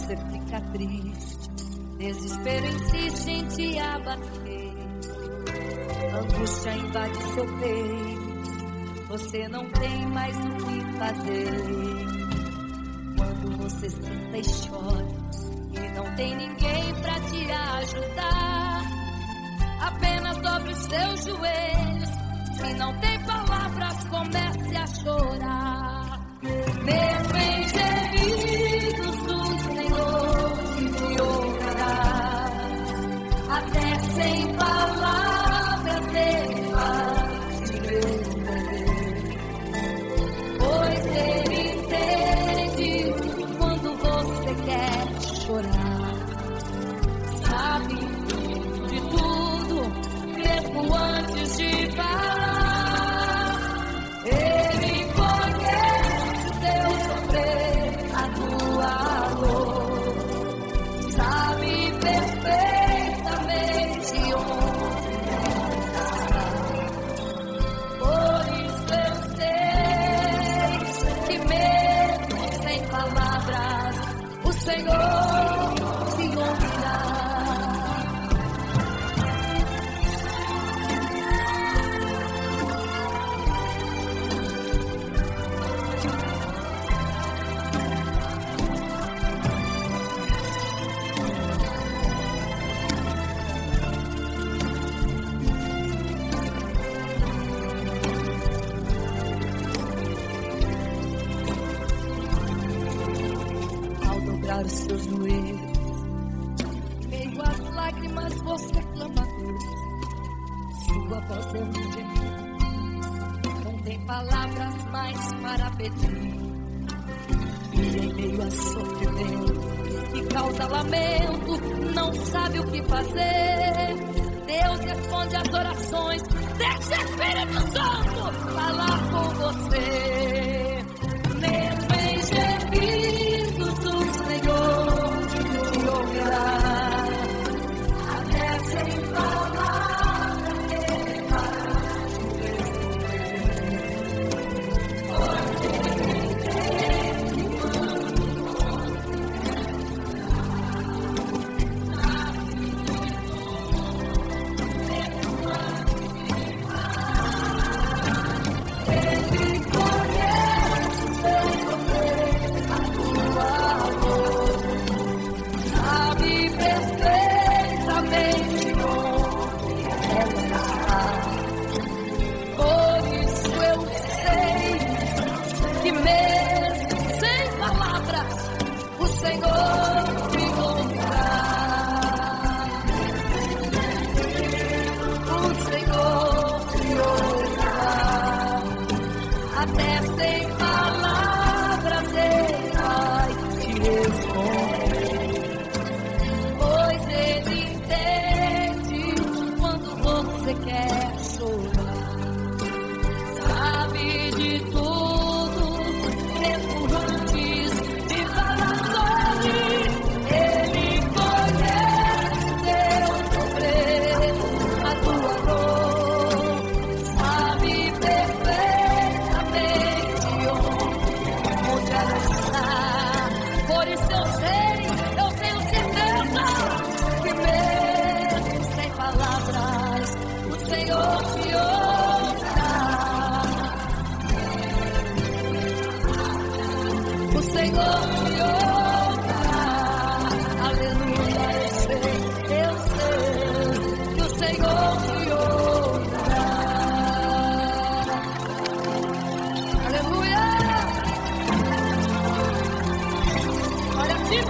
você fica triste, desespero insiste em te abater, angústia invade seu peito, você não tem mais o que fazer. Quando você senta e chora e não tem ninguém pra te ajudar, apenas dobre os seus joelhos. Se não tem palavras, comece a chorar. Mesmo em gemidos, o Senhor te ouvirá. Até sem palavras Ele vai te responder, pois Ele entende quando você quer chorar. Sabe de tudo, mesmo antes de falar. Ele conhece o teu sofrer, a tua dor. Sabe perfeitamente onde está. Por isso eu sei que mesmo sem palavras, o Senhor te ouvirá. Os seus joelhos, meio às lágrimas você clama a Deus. Sua voz é um gemido, não tem palavras mais para pedir. E em meio a sofrimento que causa lamento, não sabe o que fazer. Deus responde às orações, deixa o Espírito Santo falar com você. Mesmo em gemidos, o Senhor te ouvirá. Até sem palavras Ele vai te responder, pois Ele entende Ele conhece o teu sofrer, a tua dor. Sabe perfeitamente onde ela está. Por isso eu sei que mesmo sem palavras, o Senhor te ouvirá. O Senhor te ouvirá. Até sem palavras Ele vai te responder, pois Ele entende quando você quer chorar. Sabe de tudo, mesmo antes de falar sobre. Ele conhece teu sofrer, a tua dor. Sabe perfeitamente onde ela está. Por isso eu tenho certeza que mesmo sem palavras, o Senhor te ouvirá. O Senhor te ouvirá. Aleluia, eu sei que o Senhor te ouvirá. Aleluia. Olha, diz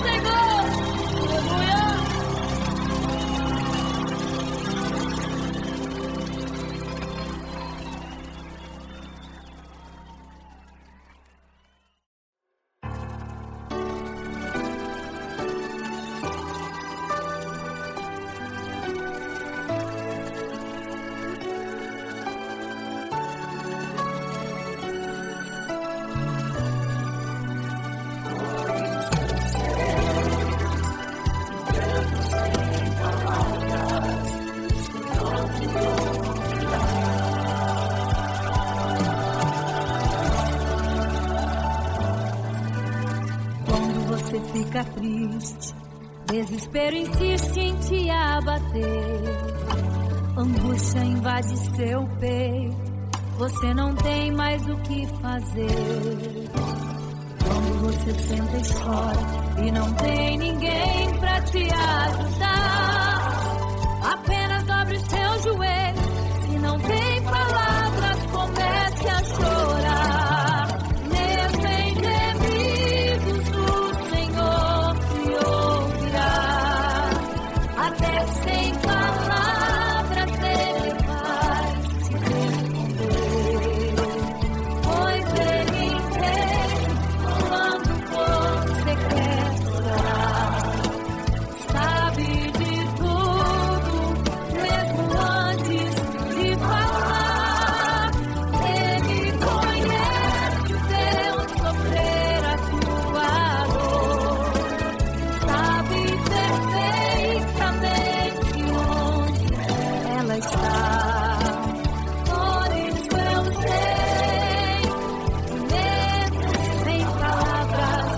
fica triste, desespero insiste em te abater, angústia invade seu peito, você não tem mais o que fazer. Quando você senta e chora e não tem ninguém pra te ajudar, apenas dobre os seus joelhos, se não tem palavras, comece a chorar. Mesmo em gemidos o Senhor te ouvirá, até sem palavras Ele vai te responder, pois Ele entende quando você quer orar, sabe de tudo, mesmo antes de falar. Ele conhece o teu sofrer, a tua dor, sabe perfeitamente onde ela está. Por isso eu sei que mesmo sem palavras,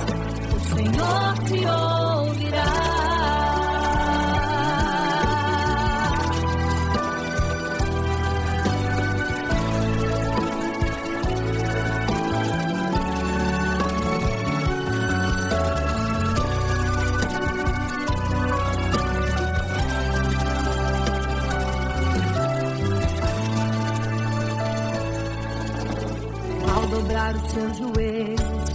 o Senhor te ouvirá. Ao dobrar os seus joelhos,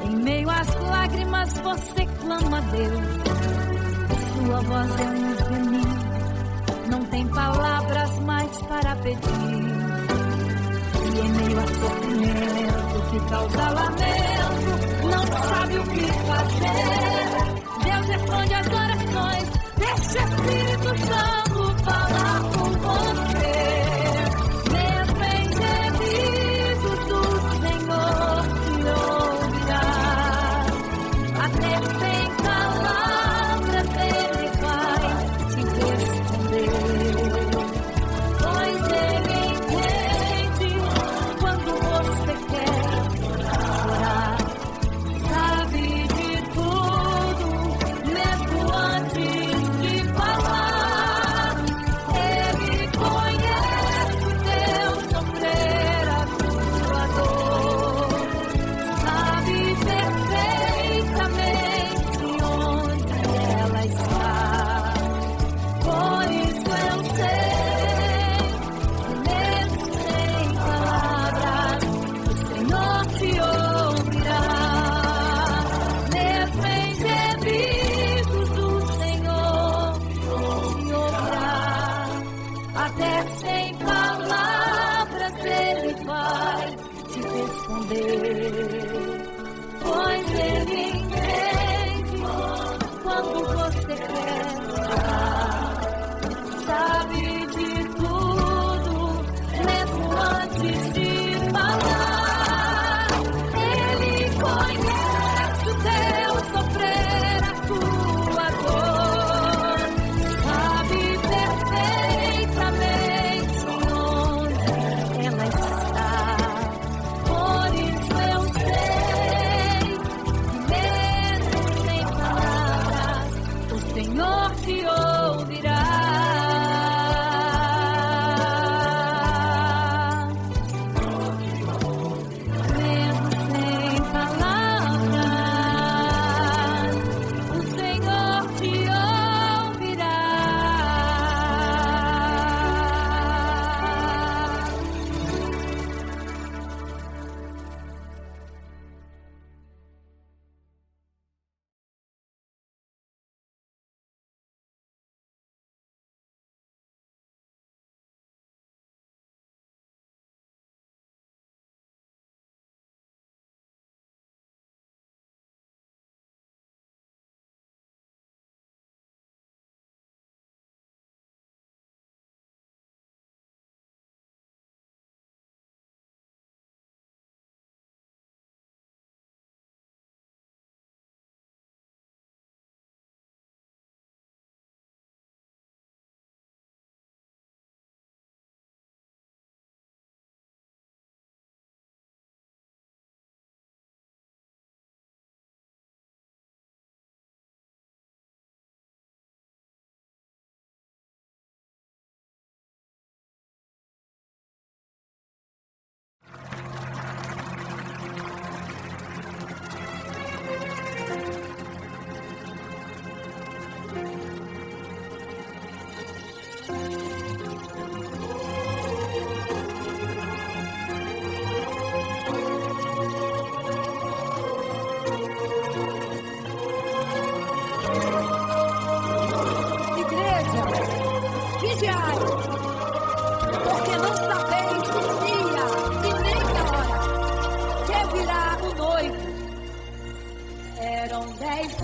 em meio às lágrimas você clama a Deus. Sua voz é um gemido, não tem palavras mais para pedir. E em meio a sofrimento que causa lamento, não sabe o que fazer. Deus responde às orações, deixa o Espírito Santo falar com você. Mesmo em gemidos o Senhor te ouvirá, até sem palavras Ele vai te responder, pois Ele entende quando você quer chorar, sabe de tudo, mesmo antes de falar.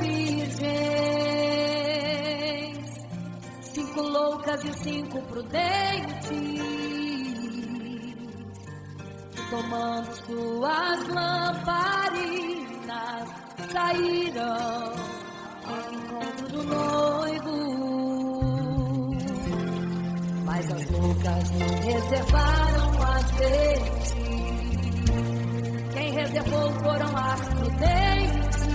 virgens, 5 loucas e 5 prudentes, tomando suas lamparinas, saíram ao encontro do noivo. Mas as loucas não reservaram azeite, quem reservou foram as prudentes,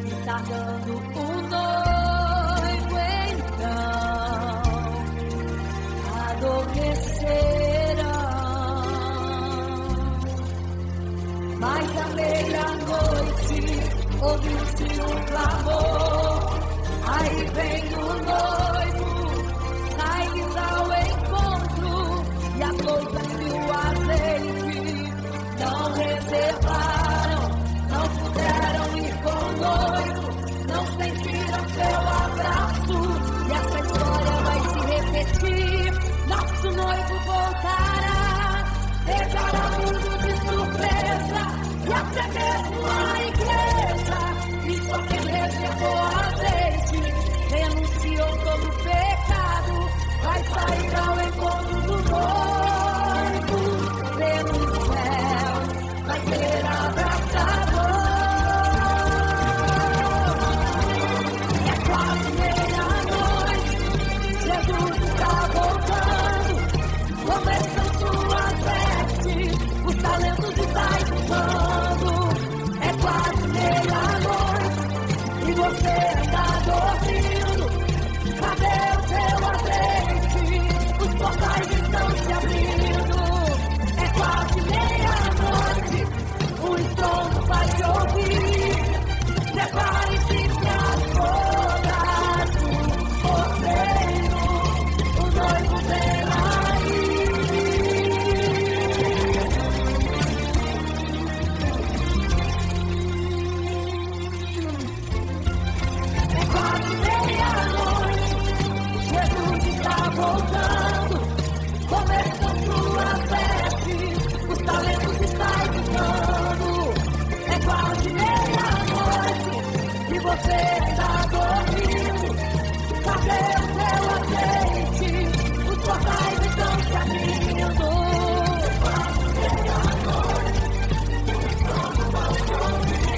e tardando o noivo então adormeceram. Mas à meia-noite ouviu-se um clamor, aí vem o noivo, sai-lhes ao encontro, e as loucas e o azeite não reservaram, não puderam ir com o noivo, não sentiram seu abraço, e essa história vai se repetir. Nosso noivo voltará, pegará o mundo de surpresa, e até mesmo a igreja, e só quem reservou azeite, renunciou todo o pecado, vai sair ao encontro do noivo, pelos céus, vai ser abraçador. É quase meia-noite, Jesus está voltando, começam suas vestes, os talentos estáis usando. É quase meia-noite e você está dormindo. Cadê o seu azeite? Os portais estão se abrindo. É quase meia-noite, o estrondo vai se ouvir. Prepare-se para as bodas do cordeiro, o noivo vem aí. É quase meia-noite, Jesus está voltando, começam suas vestes, os talentos estão usando. É quase meia-noite e você está dormindo. Cadê o seu azeite? Os portais estão se abrindo. Quase meia-noite, o estrondo vai se ouvir.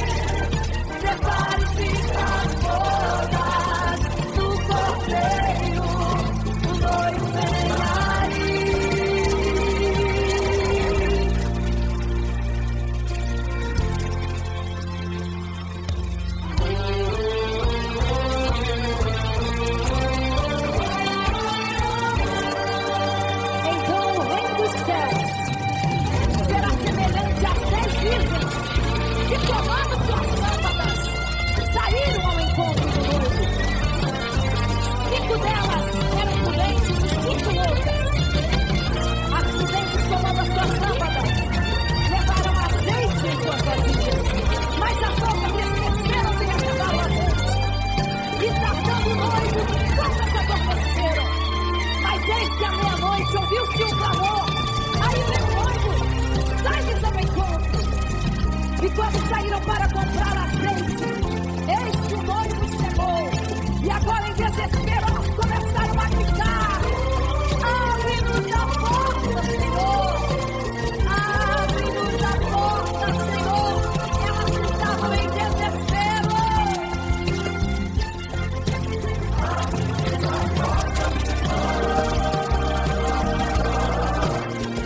Prepare-se para as bodas do cordeiro, o noivo vem aí. Então o reino dos céus será semelhante às 10 virgens que, tomando suas lâmpadas, saíram ao encontro do noivo. 5 delas eram prudentes e 5 loucas. As prudentes, tomando as suas lâmpadas, levaram azeite em suas vasilhas, mas as loucas esqueceram de levar o azeite. E tratando o noivo, todas adormeceram. Mas eis que à meia-noite ouviu-se um clamor. Aí vem o noivo, sai-lhes ao encontro. E quando saíram para comprar azeite, eis que o noivo chegou. E agora, em desespero, elas começaram a gritar: abre-nos a porta, Senhor! Abre-nos a porta, Senhor! Elas gritavam em desespero. Abre-nos a porta, Senhor!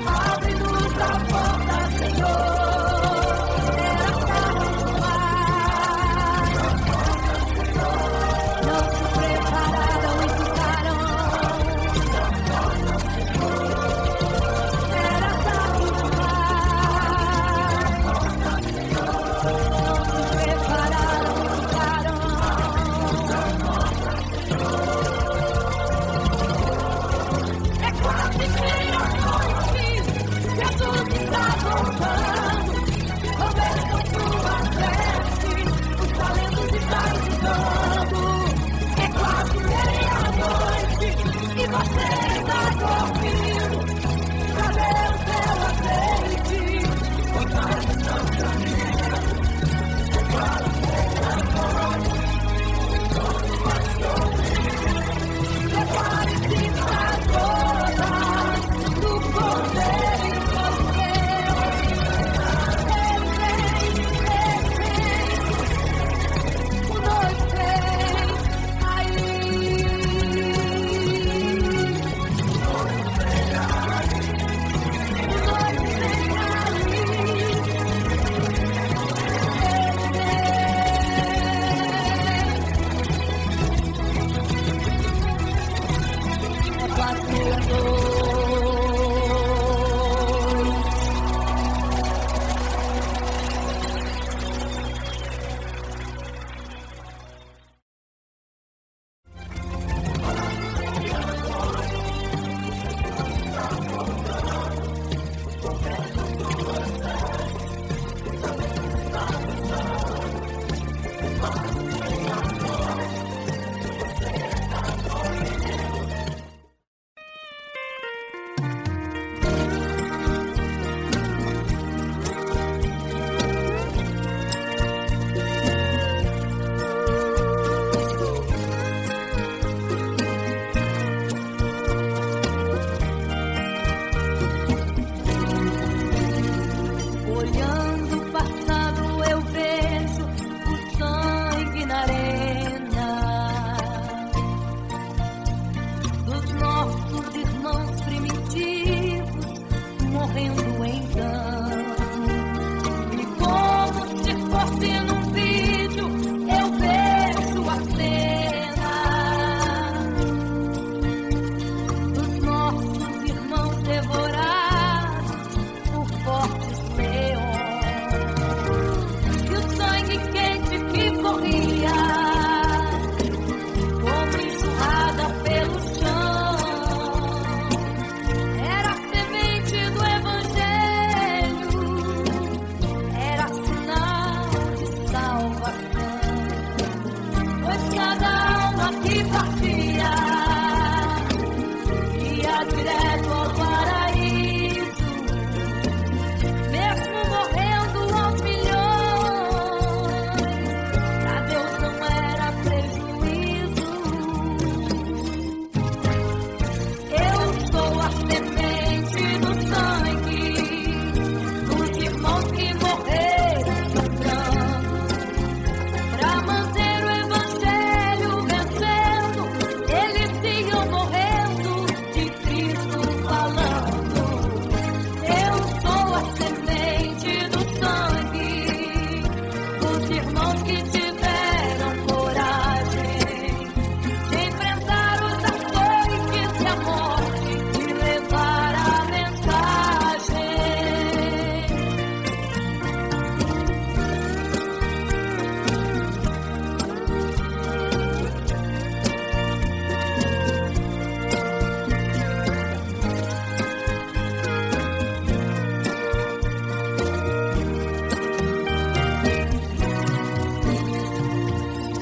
Abre-nos a porta, Senhor! Era tarde demais. Não se prepararam e ficaram. Era tarde demais. Não se prepararam e ficaram. É quase meia-noite, Jesus está voltando. Começam suas vestes, os talentos estão usando. É quase meia-noite e você está dormindo. Cadê o seu azeite? Os portais estão se abrindo. É partia, ia direto ao paraíso, mesmo morrendo aos milhões, pra Deus não era prejuízo. Eu sou a semente do sangue dos irmãos que morreram sangrando, pra manter o evangelho vencendo. Eles iam morrendo de Cristo falando. Eu sou a semente do sangue dos irmãos que tiveram coragem de enfrentar os açoites e a morte e levar a mensagem.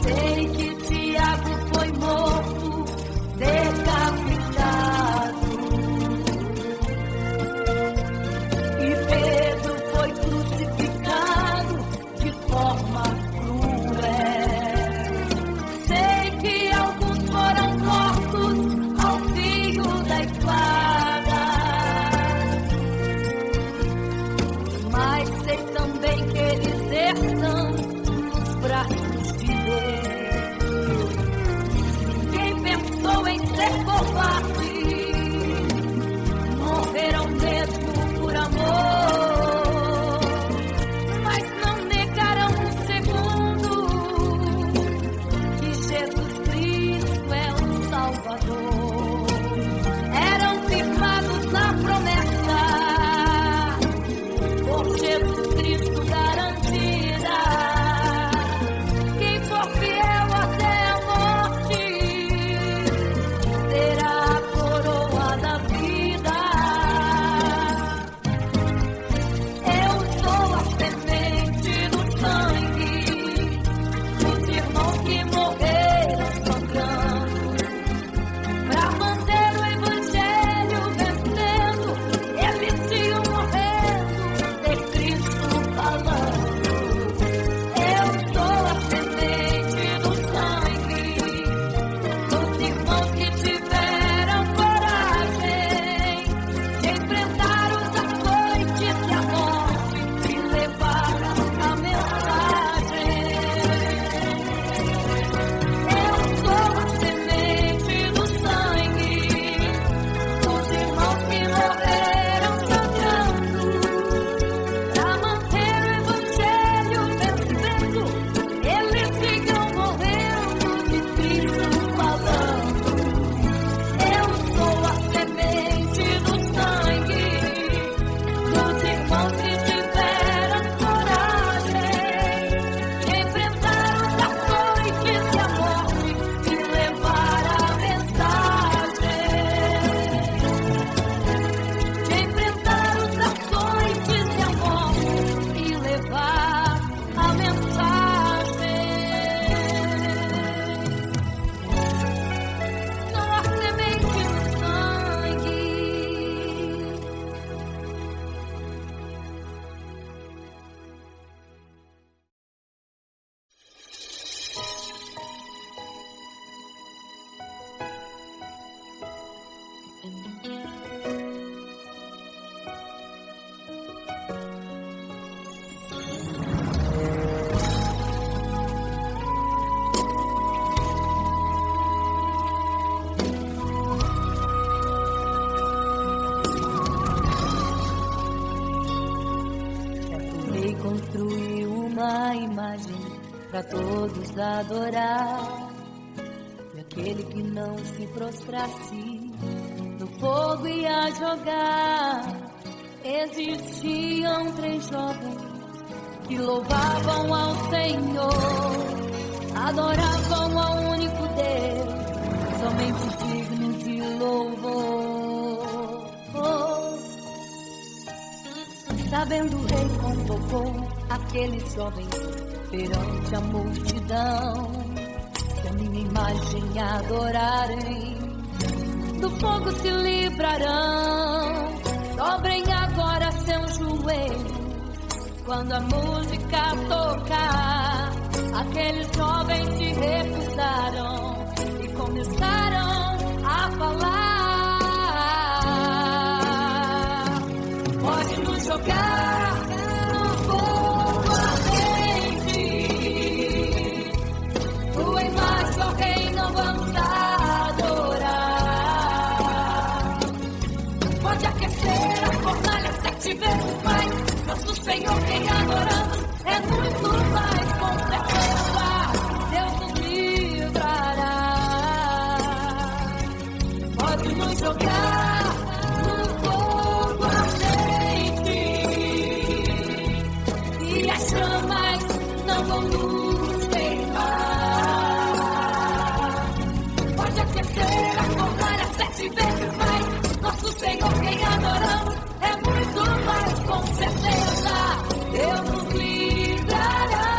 Sei que Tiago foi morto, decapitado, e Pedro foi crucificado de forma cruel. Sei que alguns foram mortos ao fio da espada, mas sei também que eles estão nos braços de Deus. Quem pensou em ser covarde, morreram mesmo por amor, mas não negaram um segundo que Jesus Cristo é o Salvador. Eram firmados na promessa, por Jesus Cristo garantida. Quem for fiel até a morte terá a coroa da vida. Eu sou a semente do sangue dos irmãos que morreram sangrando, pra manter o evangelho vencendo. Eles iam morrendo de Cristo falando. Eu sou a semente do sangue dos irmãos que tiveram coragem de enfrentar os açoites e a morte e levar a mensagem. Eu sou a semente do sangue dos irmãos que morreram sangrando, pra manter o evangelho vencendo. Eles ficam morrendo de Cristo falando. Eu sou a semente do sangue dos irmãos que tiveram coragem de enfrentar os açoites e a morte e levar a mensagem. De enfrentar os açoites e a morte e levar a mensagem. Sou a semente do sangue. Certo rei construiu uma imagem para todos adorar, e aquele que não se prostrasse no fogo ia jogar. Existiam 3 jovens que louvavam ao Senhor, adoravam ao único Deus, somente digno de louvor. Sabendo, o rei convocou aqueles jovens perante a multidão. Se a minha imagem adorarem, do fogo se livrarão. Dobrem agora seus joelhos quando a música tocar. Aqueles jovens se recusaram e começaram a falar. Pode nos jogar no fogo ardente, tua imagem, ó Rei, não vamos adorar. Pode aquecer a fornalha 7 vezes mais. Nosso Senhor, quem adoramos, é muito mais, com certeza Deus nos livrará. Pode nos jogar no fogo ardente e as chamas não vão nos queimar. Pode aquecer a fornalha 7 vezes mais. Nosso Senhor, quem adoramos, é muito mais, com certeza Deus nos livrará.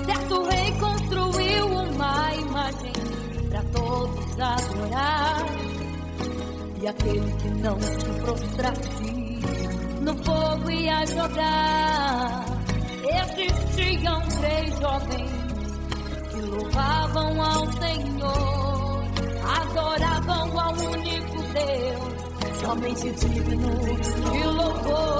Certo rei construiu uma imagem para todos adorar, e aquele que não se prostrasse no fogo ia jogar. Existiam 3 jovens que louvavam ao Senhor, adoravam ao único Deus, somente digno de louvor.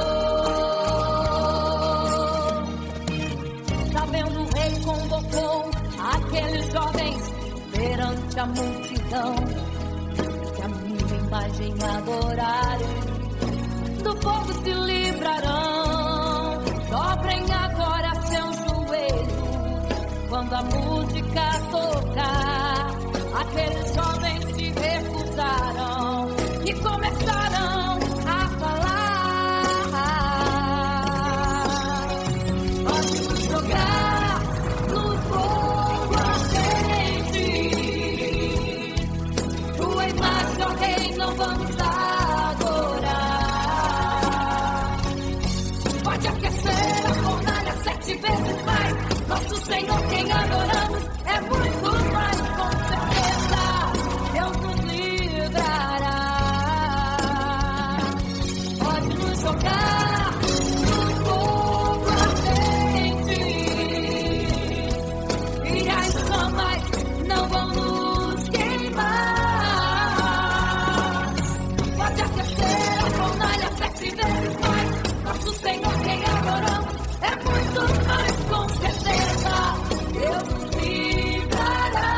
Sabendo, o rei convocou aqueles jovens perante a multidão. Se a minha imagem adorarem, do fogo se livrarão. Dobrem agora seus joelhos quando a música tocar. Aqueles jovens se recusaram e começaram a falar. Pode nos jogar no fogo ardente, tua imagem, ó Rei, não vamos adorar. Pode aquecer a fornalha 7 vezes mais. Nosso Senhor, quem adoramos, é muito mais, com certeza Deus nos livrará. Pode nos jogar no fogo ardente e as chamas não vão nos queimar. Pode aquecer a fornalha 7 vezes mais. Nosso Senhor, quem adoramos, é muito mais, com certeza Deus nos livrará.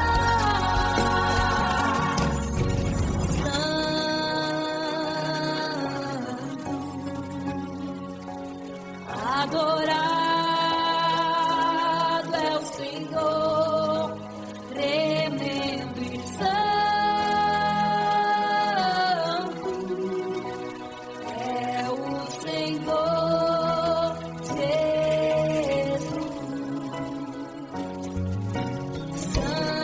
Adorado é o Senhor, tremendo e santo é o Senhor Jesus. Santo.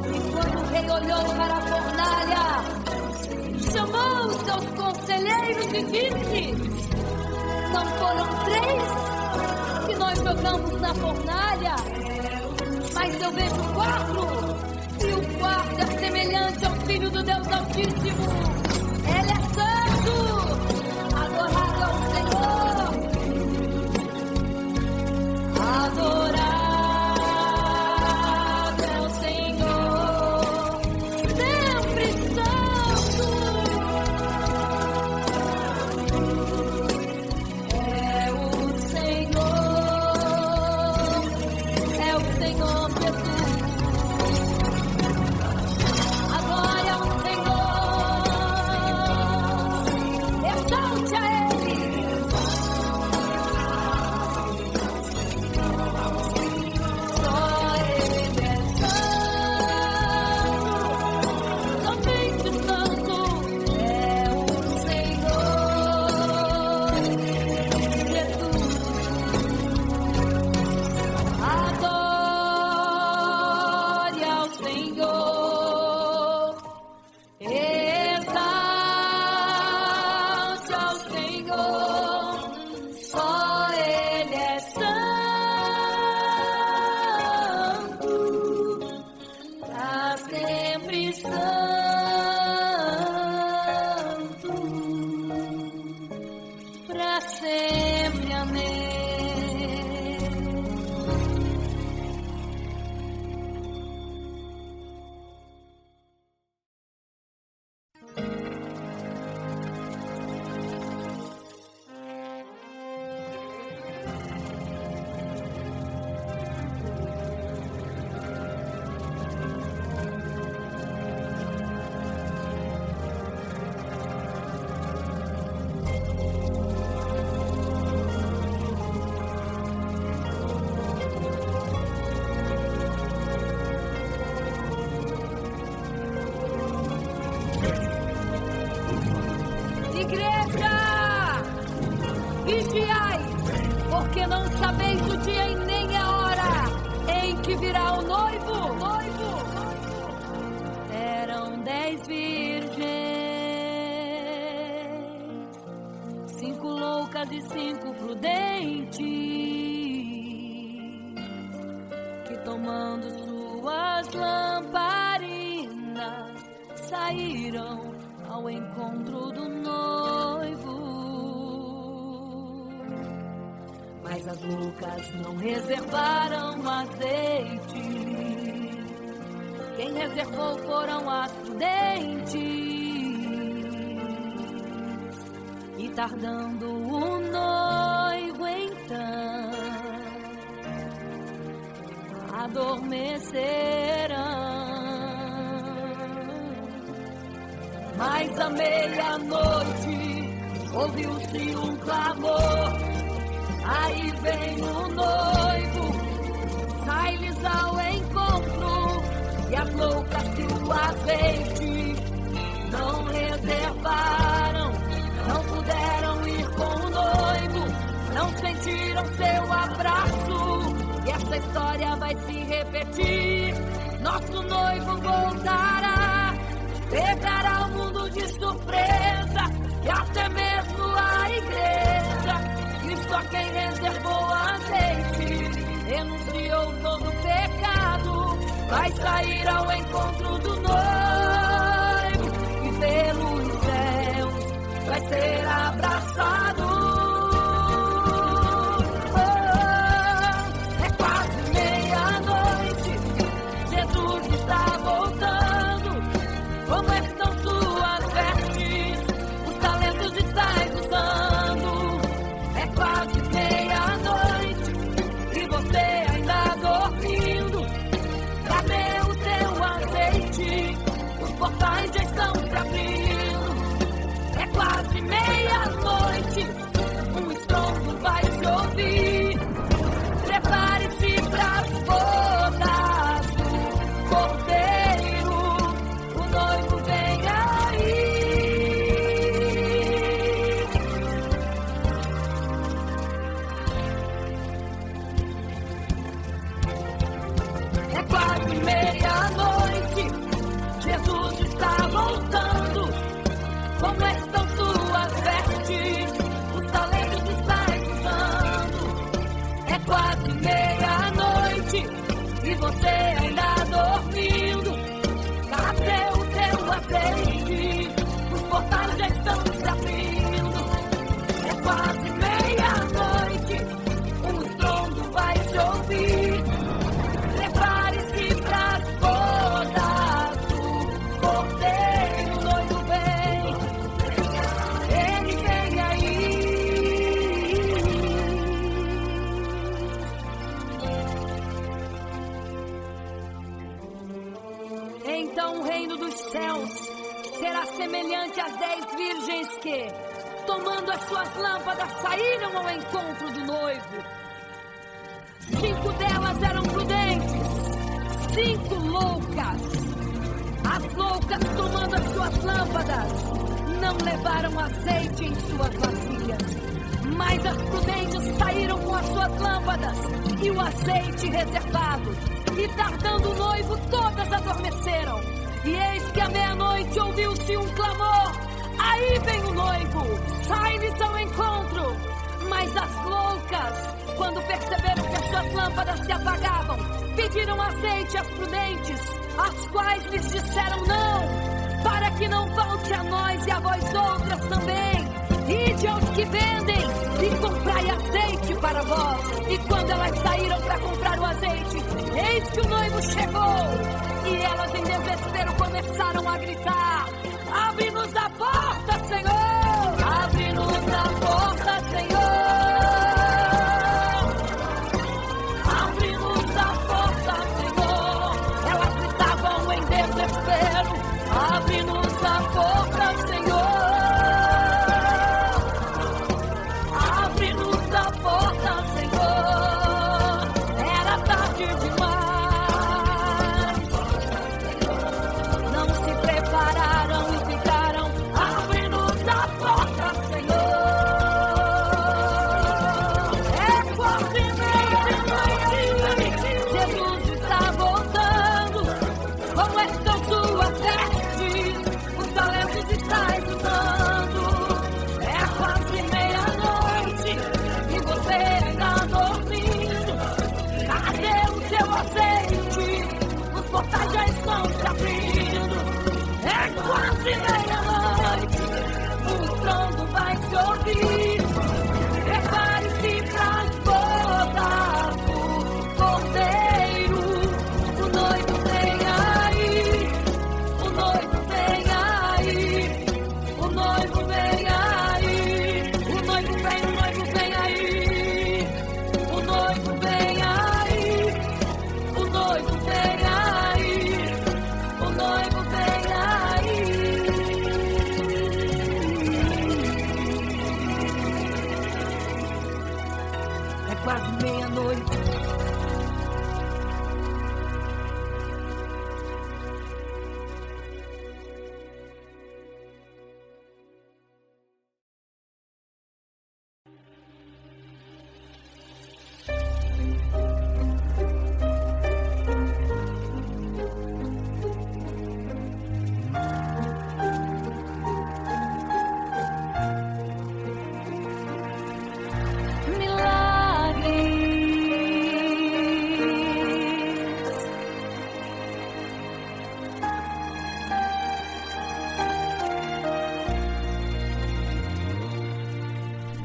E quando o rei olhou para a fornalha, chamou os seus conselheiros e disse: não foram 3 que nós jogamos na fornalha, mas eu vejo 4, e o quarto é semelhante ao Filho do Deus Altíssimo. Ele é santo, adorado ao Senhor, adorado é o Senhor, sempre santo. É o Senhor Jesus. Agora é o Senhor. Amém. Igreja, vigiai, porque não sabeis o dia e nem a hora em que virá o noivo. Eram 10 virgens, 5 loucas e 5 prudentes, que tomando suas lamparinas saíram ao encontro do noivo. Mas as loucas não reservaram azeite. Quem reservou foram as prudentes. E tardando o noivo então, adormecerão. Mas à meia-noite ouviu-se um clamor. Aí vem o noivo, sai-lhes ao encontro. E as loucas que o azeite não reservaram, não puderam ir com o noivo, não sentiram seu abraço. E essa história vai se repetir. Nosso noivo voltará, pegará o mundo de surpresa, e até mesmo a igreja. E só quem reservou azeite, renunciou todo pecado, vai sair ao encontro do noivo, e pelos céus vai ser abraçado. É quase meia-noite, Jesus está voltando. Como estão suas vestes? Os talentos estáis usando. É quase meia-noite e você ainda dormindo. Cadê o teu azeite? Os portais já estão se abrindo. É quase meia-noite, um estrondo vai se ouvir. Prepare-se pras bodas do Cordeiro. O noivo vem aí. É quase meia-noite, Jesus está voltando. Como estão suas vestes? Os talentos estáis usando. É quase meia-noite e você ainda dormindo. Cadê o teu azeite? Os portais já estão se abrindo. É quase meia-noite, um estrondo vai se ouvir. Prepare-se pras bodas do Cordeiro. O noivo vem, ele vem aí. Então o reino dos céus será semelhante às 10 virgens que, tomando as suas lâmpadas, saíram ao encontro do noivo. 5 delas eram prudentes, 5 loucas. As loucas, tomando as suas lâmpadas, não levaram azeite em suas vasilhas. Mas as prudentes saíram com as suas lâmpadas e o azeite reservado. E tardando o noivo, todas adormeceram. E eis que à meia-noite ouviu-se um clamor. Aí vem o noivo, sai-lhes ao encontro. Mas as loucas, quando perceberam que as suas lâmpadas se apagavam, pediram azeite às prudentes, as quais lhes disseram não, para que não falte a nós e a vós outras também. Ide aos que vendem e comprai azeite outra voz. E quando elas saíram para comprar o azeite, eis que o noivo chegou. E elas em desespero começaram a gritar: abre-nos a porta, Senhor! Abre-nos a porta, Senhor! Abre-nos a porta, Senhor! Elas gritavam em desespero: abre-nos a porta, Senhor! Abre-nos a porta, Senhor! Era tarde demais. Não se prepararam e ficaram: abre-nos a porta, Senhor! É quase meia-noite, Jesus está voltando. Como estão suas vestes? Os talentos estáis usando. É quase meia-noite e você ainda dormindo. Cadê o seu azeite? Os portais já estão se abrindo. É quase meia-noite, o estrondo vai se ouvir. Prepare-se para as bodas do Cordeiro. O noivo vem aí, o noivo vem aí, o noivo vem aí, o noivo vem aí, o noivo vem aí, o noivo vem aí, o noivo vem aí. É quase meia-noite.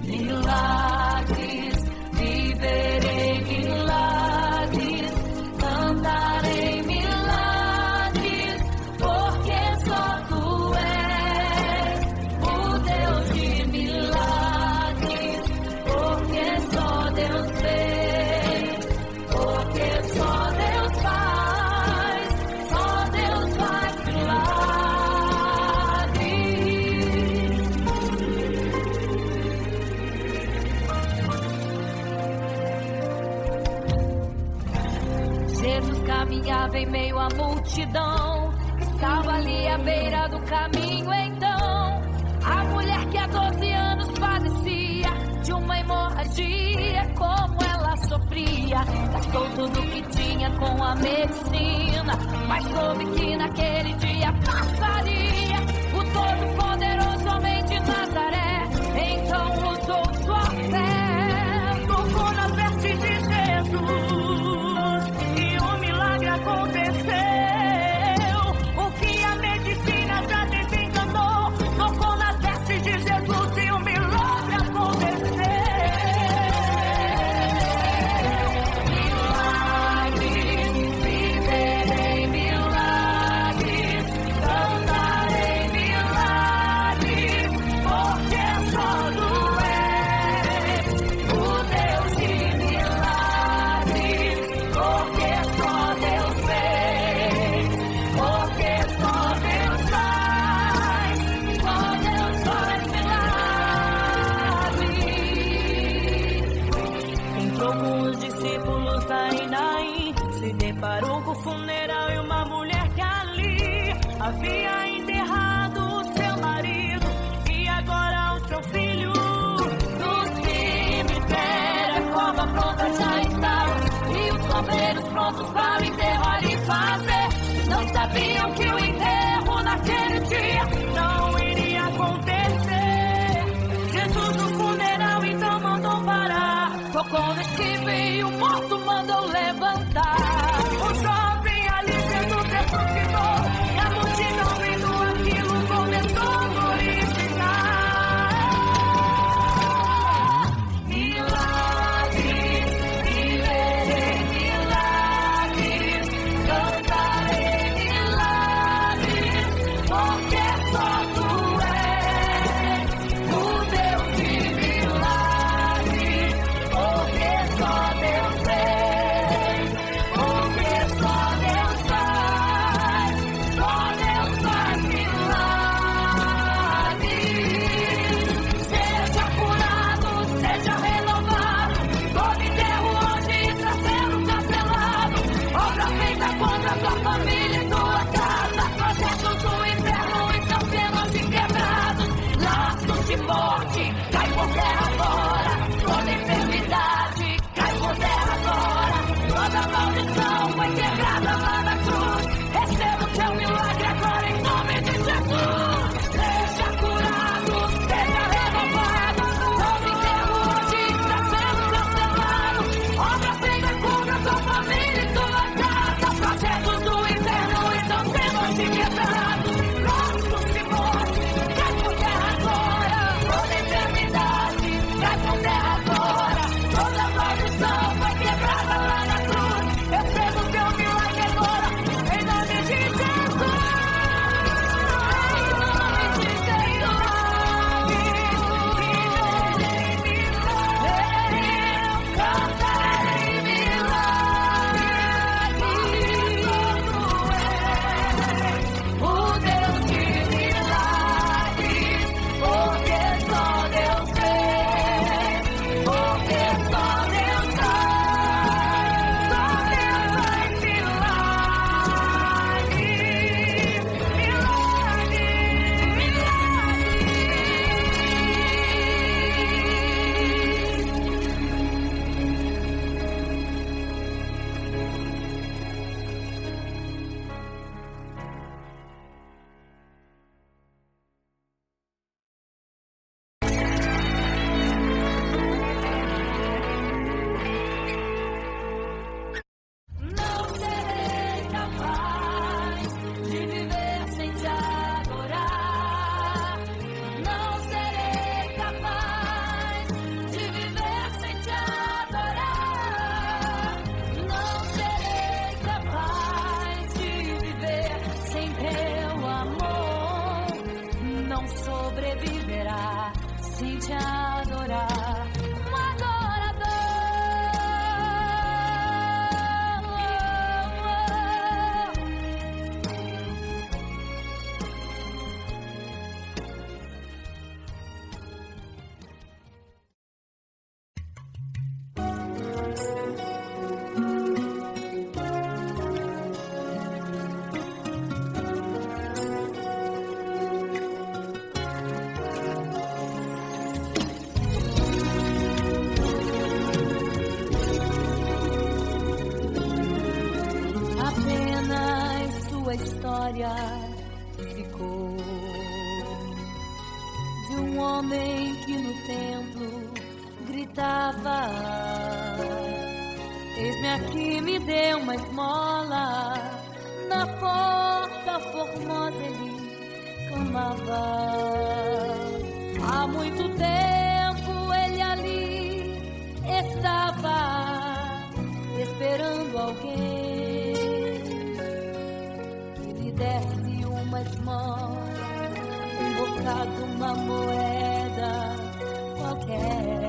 Milagres, viverei milagres, cantarei milagres, porque só tu és o Deus de milagres, porque só Deus fez, porque só Deus faz milagres. Jesus caminhava em meio à multidão, estava ali à beira do caminho. Então, a mulher que há 12 anos padecia de uma hemorragia, como ela sofria, gastou tudo que tinha com a medicina, mas soube que naquele dia passaria o Todo-Poderoso homem de Nazaré. Então usou sua fé, tocou nas vestes de Jesus e um milagre aconteceu. O que a medicina já desencanou, tocou nas vestes de Jesus e um milagre aconteceu. Milagres, viverei milagres, cantarei milagres, porque só tu és o Deus de milagres, porque só Deus fez, porque só Deus faz milagres. Entrou com os discípulos a Naim, se deparou com o funeral e uma mulher que ali havia enterrado o seu marido e agora o seu filho. No cemitério, a cova pronta já estava e os coveiros prontos para o enterrar e fazer. Não sabiam que o enterro naquele dia não iria acontecer. Jesus no funeral então mandou parar, tocou no esquive e o morto mandou levantar. O jovem ali Jesus ressuscitou e a multidão vendo aquilo começou a glorificar. Milagres, história ficou de um homem que no templo gritava: eis-me aqui, me dê uma esmola. Na porta formosa ele clamava. Há muito tempo ele ali estava esperando alguém que lhe desse uma esmola, um bocado, uma moeda qualquer.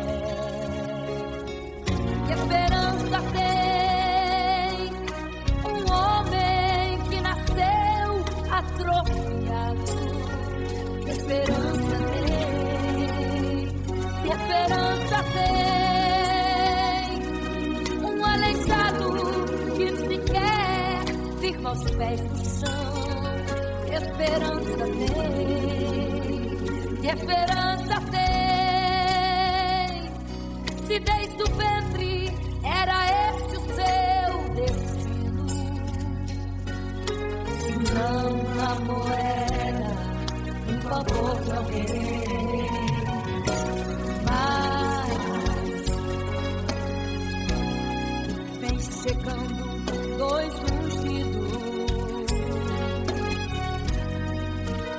Que esperança tem um homem que nasceu atrofiado? Que esperança tem? Que esperança tem um aleijado que sequer firma os pés no chão? Que esperança tem? Que esperança tem? Se desde o ventre era esse o seu destino, se não a moeda, um favor de alguém. Mas vem chegando dois ungidos,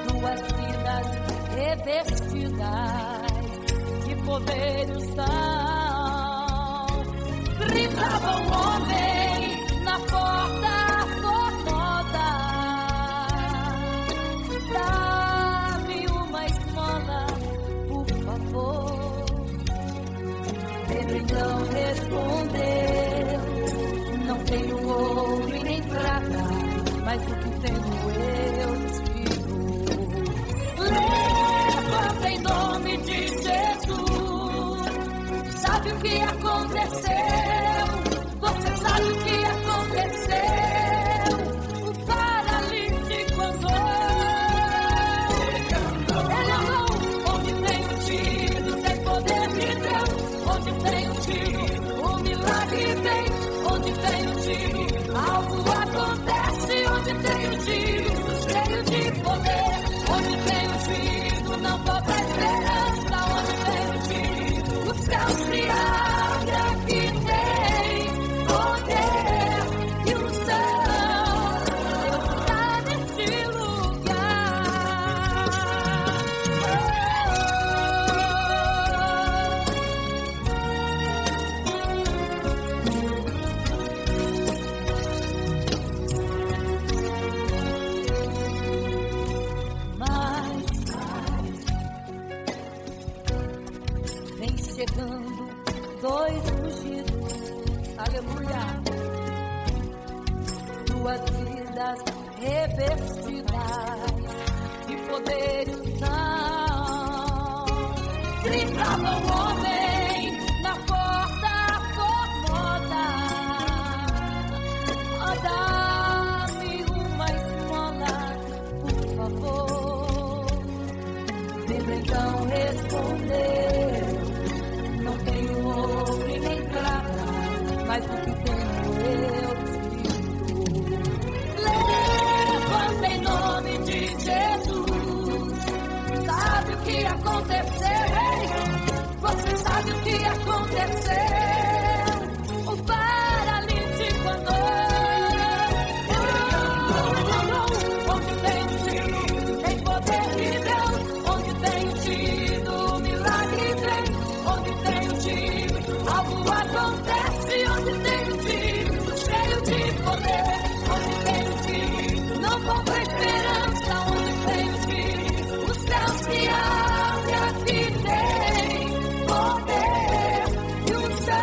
duas vidas revestidas de poder e unção. Gritava um homem na porta formosa: dá-me uma esmola, por favor. Pedro então respondeu: não tenho ouro e nem prata, mas o que tenho eu te dou. Levanta em nome de Jesus. Sabe o que aconteceu? Você sabe o que aconteceu? O paralítico andou. Ele andou onde tem um tiro, tem poder de Deus. Onde tem um tiro, o milagre vem. Onde tem um tiro, algo acontece. Onde tem um tiro, cheio de poder. Onde tem um tiro, não falta esperança. Onde tem um tiro, o céu se abre. Aqui tem poder e unção. Deus está neste lugar. Mas vem chegando dois ungidos, aleluia, duas vidas revestidas de poder e unção. Gritava um homem na porta formosa: oh, dá-me uma esmola, por favor. Pedro então respondeu: não tenho ouro e nem prata, mas o que tenho eu te dou. Levanta em nome de Jesus. Sabe o que aconteceu? Você sabe o que aconteceu? O paralítico andou. Onde tem tido, tem poder de Deus. Onde tem tido, o milagre vem. Onde tem tido, algo acontece. Onde tem tido, cheio de poder. Onde tem tido, não falta esperança. Onde tem tido, o céu se abre. Aqui tem poder e unção.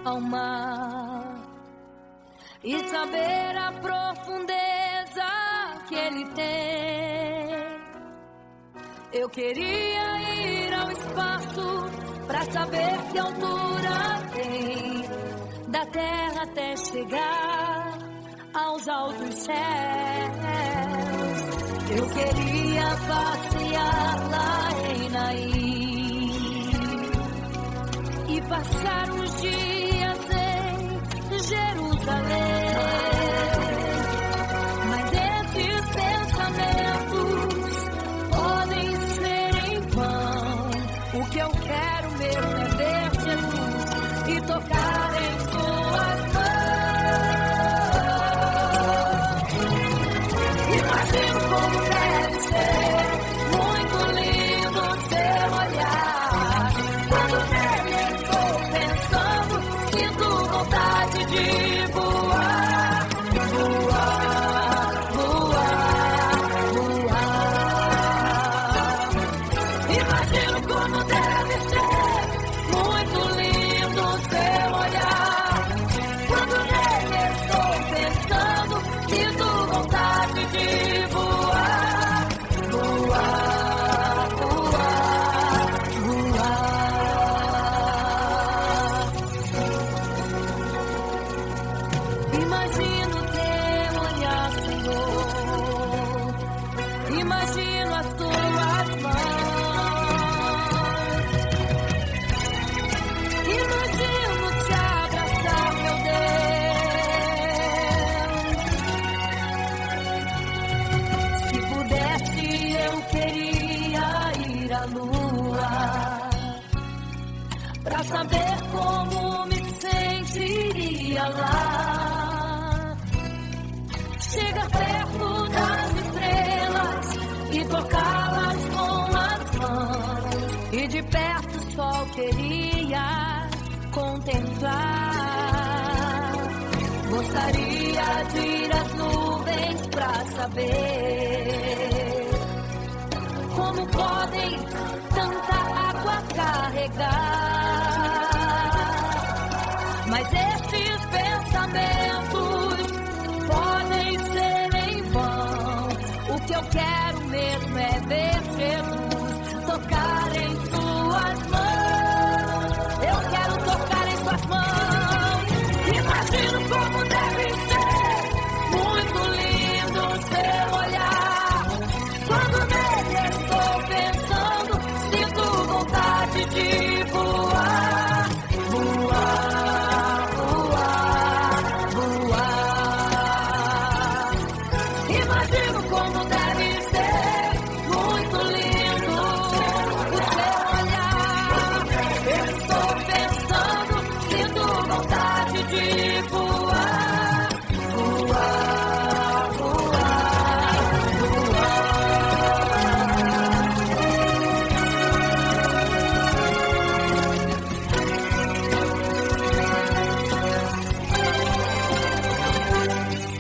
ao mar e saber a profundeza que ele tem. Eu queria ir ao espaço pra saber que altura tem, da terra até chegar aos altos céus. Eu queria passear lá em Naim e passar uns dias em Jerusalém. Mas esses pensamentos podem ser em vão. O que eu quero mesmo é ver Jesus e tocar em suas mãos. Imagino como deve ser muito lindo seu olhar. Quando nele estou pensando, sinto vontade de voar, voar, voar, voar. Imagino como deve ser muito lindo seu olhar. Quando nele estou pensando, sinto vontade de voar, voar, voar, voar. Imagino teu olhar, Senhor. Imagino as tuas mãos. Imagino te abraçar, meu Deus. Se pudesse, eu queria ir à lua pra saber como me sentiria lá. Chegar perto das estrelas e tocá-las com as mãos. E de perto só queria contemplar. Gostaria de ir às nuvens pra saber como podem tanta água carregar. Mas esses pensamentos podem ser em vão. O que eu quero mesmo é ver Jesus tocar em suas mãos. Eu quero tocar em suas mãos. Imagino como deve ser muito lindo seu olhar. Quando nele estou pensando, sinto vontade de voar, voar, voar, voar. Imagino como deve ser muito lindo o seu olhar. Eu estou pensando, sinto vontade de voar, voar, voar, voar.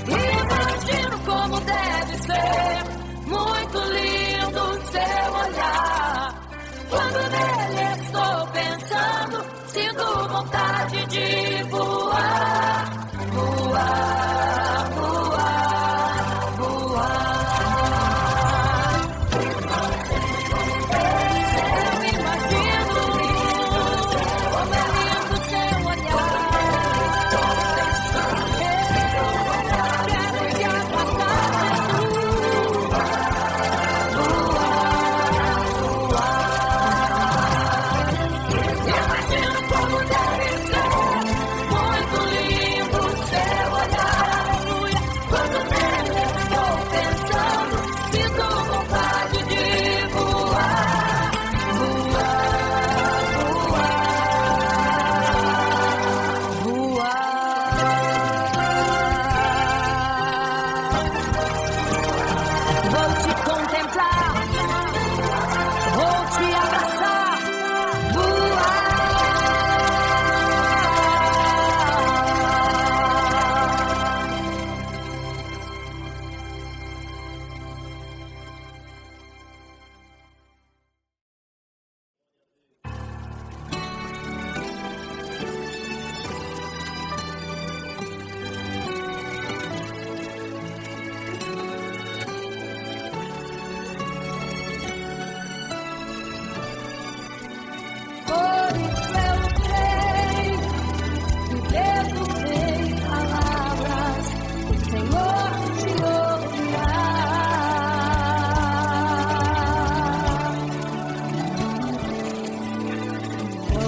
Imagino como deve ser muito lindo o seu olhar. Quando nele estou pensando, sinto vontade de voar, voar, voar, voar. Eu imagino como é lindo seu olhar. Quero te abraçar, Jesus. Voar, voar. Imagino como deve ser muito lindo seu olhar.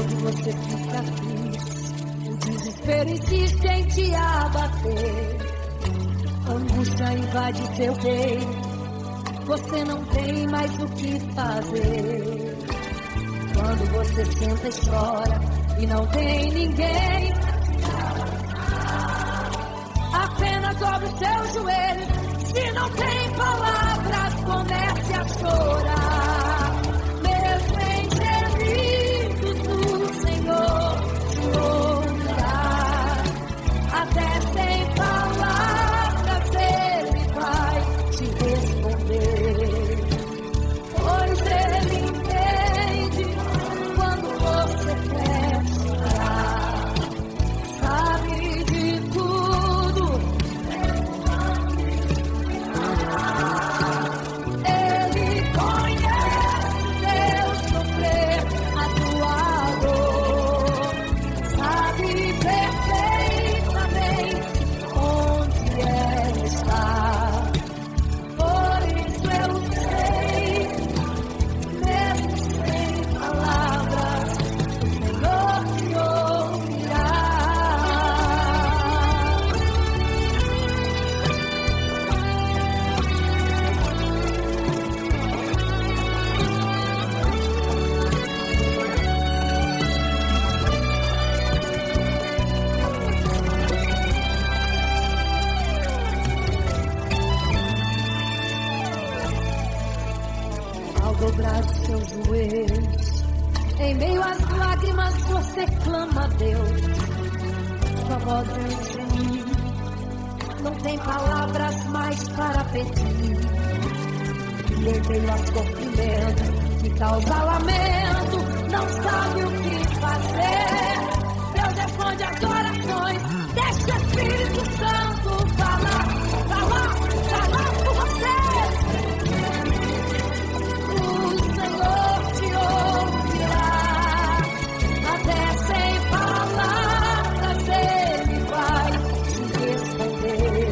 tarde você fica triste, o desespero insiste em te abater, a angústia invade seu peito, você não tem mais o que fazer. Quando você senta e chora e não tem ninguém, apenas dobre os seus joelhos. Se não tem palavras, comece a chorar. Mesmo em gemidos, o Senhor te ouvirá. Até sem palavras, Ele vai te responder. Pois Ele entende quando você quer chorar. Sabe de tudo. Ele conhece teu sofrer, a tua dor. Sabe perfeitamente onde ela está. Por isso eu sei, mesmo sem palavras, o Senhor te ouvirá. Ao dobrar os seus joelhos, em meio às lágrimas você clama a Deus. Sua voz é um gemido, não tem palavras mais para pedir. E em meio a sofrimento que causa lamento, não sabe o que fazer. Deus responde as orações, deixa o Espírito Santo falar por você. O Senhor te ouvirá, até sem palavras Ele vai te responder.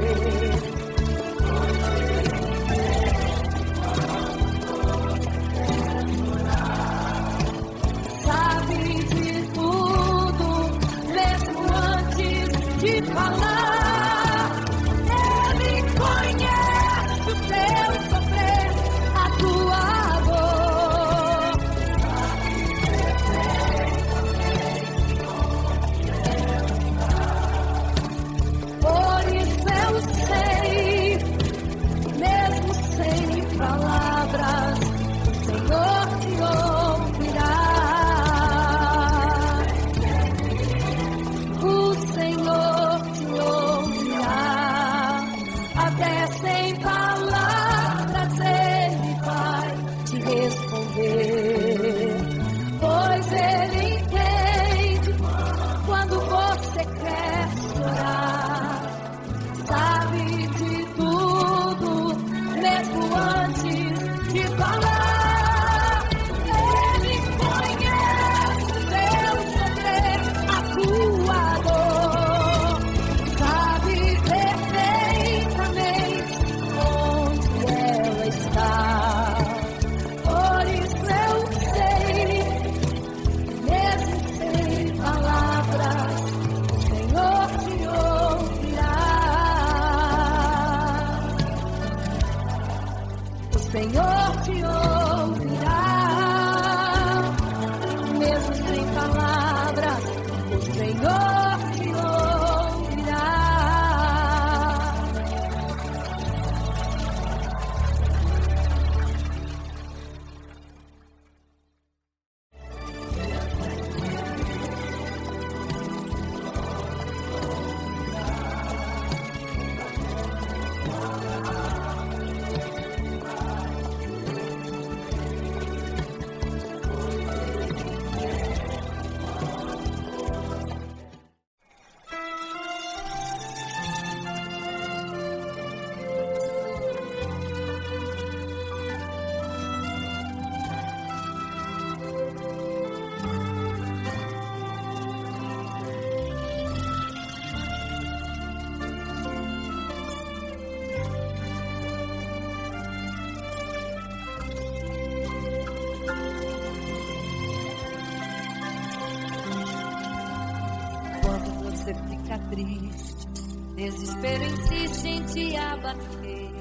Quando você fica triste, desespero insiste em te abater,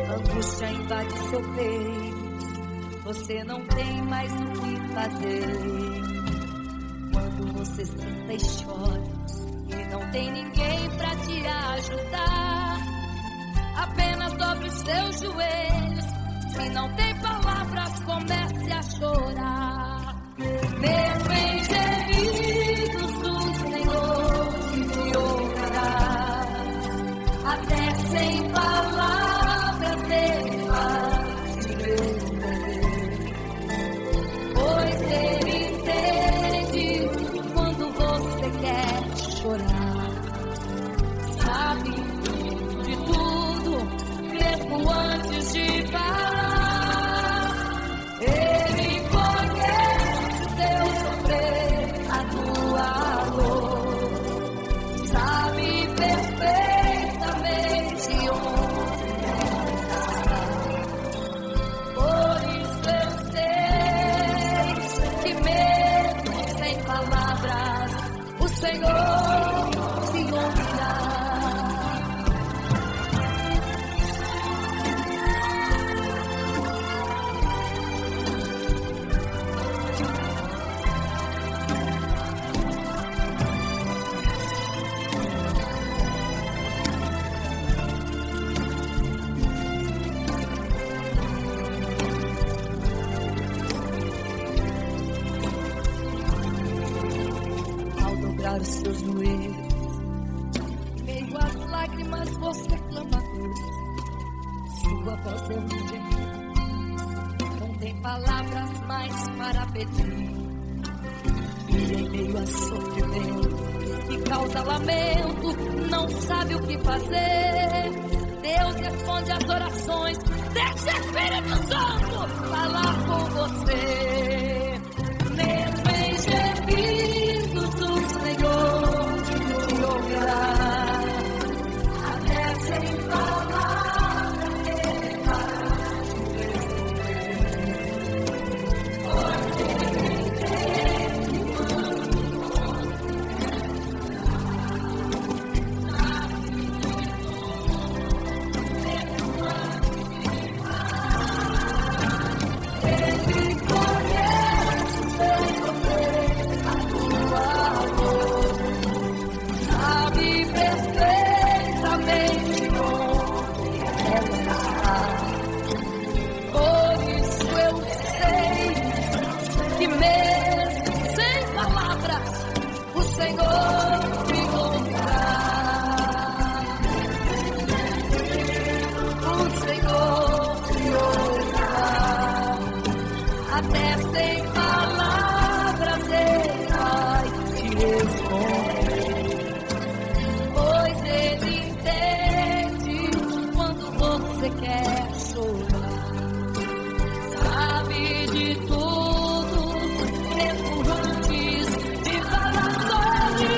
angústia invade seu peito, você não tem mais o que fazer. Quando você senta e chora e não tem ninguém pra te ajudar, apenas dobre os seus joelhos. Se não tem palavras, comece a chorar. Mesmo em gemidos, o Senhor te ouvirá. Até sem palavras Ele vai te responder, pois Ele entende quando você quer chorar. Sabe de tudo, mesmo antes de falar. Ele conhece teu sofrer, a tua dor. Sabe perfeitamente onde está. Por isso eu sei que mesmo sem palavras, o Senhor te ouvirá. Os seus joelhos, meio às lágrimas você clama a Deus. Sua voz é um gemido, não tem palavras mais para pedir. E em meio a sofrimento que causa lamento, não sabe o que fazer. Deus responde às orações, deixa o Espírito Santo falar com você. Mesmo em gemidos, o Senhor te ouvirá. Até sem palavras Ele vai te responder, pois Ele entende Ele conhece teu sofrer, a tua dor. Sabe perfeitamente onde ela está. Por isso eu sei que mesmo sem palavras, o Senhor te ouvirá. O Senhor te ouvirá. Até sem palavras Ele vai te responder, pois Ele entende quando você quer chorar. Sabe de tudo, mesmo antes de falar sobre.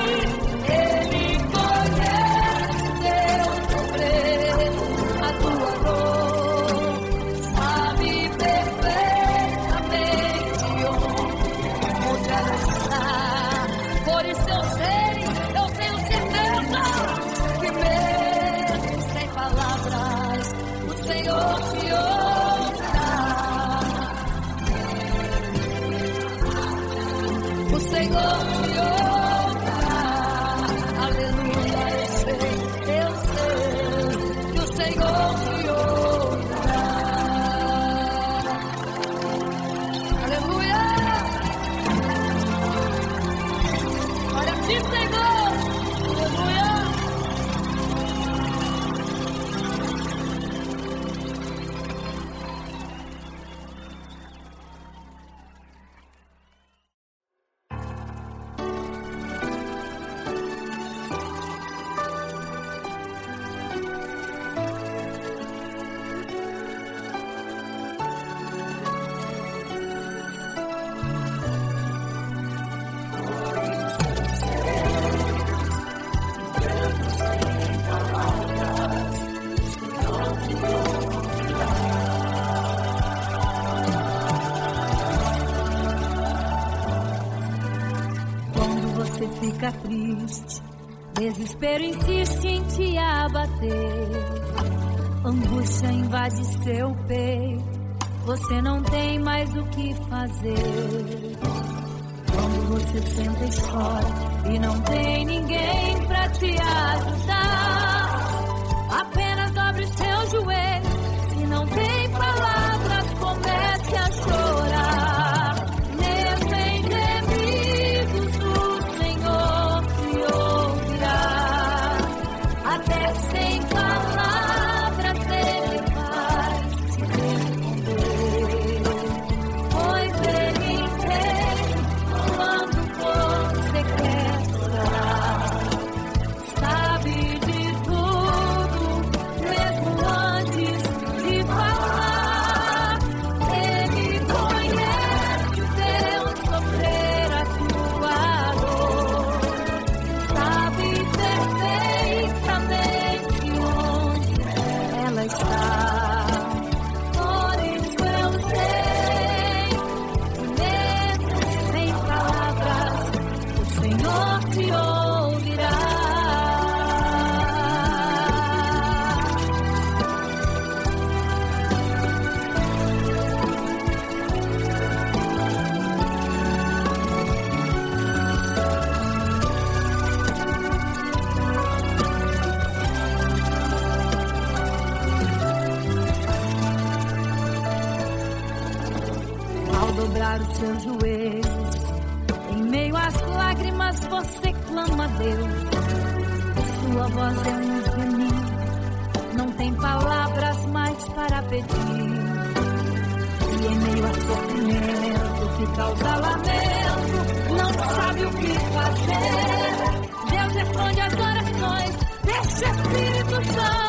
Ele conhece teu sofrer, a tua dor. Sabe perfeitamente onde ela está. Por isso eu sei, eu tenho certeza que mesmo sem palavras, o Senhor te ouvirá. O Senhor te ouvirá. Aleluia, eu sei que o Senhor te ouvirá. Aleluia. Olha aqui, Senhor. Aleluia. você fica triste, desespero insiste em te abater, angústia invade seu peito, você não tem mais o que fazer. Quando você senta e chora e não tem ninguém pra te ajudar, apenas dobre seu joelho. Se não tem palavras, comece a chorar. Mesmo em gemidos, o Senhor te ouvirá. Até sem palavras Ele vai te responder. Pois Ele entende quando você quer chorar. Sabe de tudo, mesmo antes de falar. Ele conhece o teu sofrer, a tua dor. Sabe perfeitamente onde ela está. Por isso eu sei que mesmo sem palavras, o Senhor te ouvirá. Ao dobrar os seus joelhos, em meio às lágrimas você clama a Deus. Sua voz é um gemido, não tem palavras mais para pedir. E em meio a sofrimento que causa lamento, não sabe o que fazer. Deus responde às orações deste Espírito Santo.